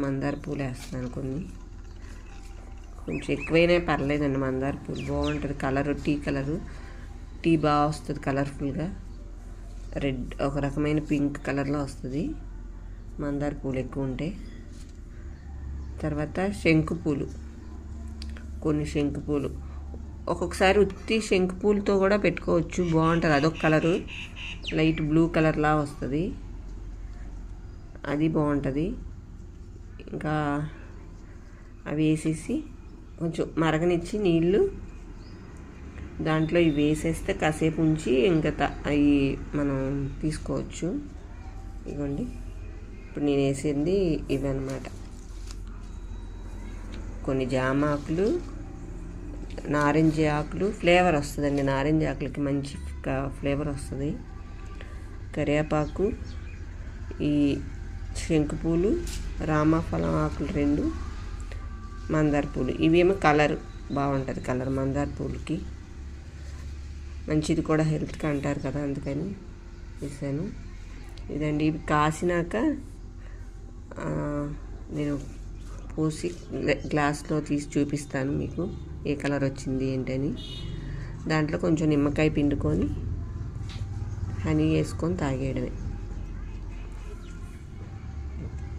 మందార పూలు వేస్తున్నాను. కొంచెం ఎక్కువైనా పర్లేదండి. మందార పూలు బాగుంటుంది. కలరు టీ బాగా వస్తుంది. కలర్ఫుల్గా రెడ్ ఒక రకమైన పింక్ కలర్లో వస్తుంది మందార పూలు ఎక్కువ ఉంటే. తర్వాత కొన్ని శంకు పూలు ఒక్కొక్కసారి ఉత్తి శంకు పూలతో కూడా పెట్టుకోవచ్చు, బాగుంటుంది. అదొక కలరు లైట్ బ్లూ కలర్లా వస్తుంది, అది బాగుంటుంది. ఇంకా అవి వేసేసి కొంచెం మరగనిచ్చి నీళ్ళు దాంట్లో ఇవి వేసేస్తే కాసేపు ఉంచి ఇంకా అవి మనం తీసుకోవచ్చు. ఇవ్వండి, ఇప్పుడు నేను వేసింది ఇవన్నమాట. కొన్ని జామ ఆకులు, నారింజ ఆకులు, ఫ్లేవర్ వస్తుందండి. నారింజ ఆకులకి మంచి ఫ్లేవర్ వస్తుంది. కరివేపాకు, ఈ శంకుపూలు, రామఫలం ఆకులు 2, మందార పూలు. ఇవేమో కలర్ బాగుంటుంది. కలర్ మందార పూలకి మంచిది కూడా, హెల్త్కి అంటారు కదా, అందుకని వేసాను. ఇదండి. ఇవి కాసినాక నేను పోసి గ్లాస్లో తీసి చూపిస్తాను మీకు ఏ కలర్ వచ్చింది ఏంటని. దాంట్లో కొంచెం నిమ్మకాయ పిండుకొని హనీ వేసుకొని తాగేయడమే.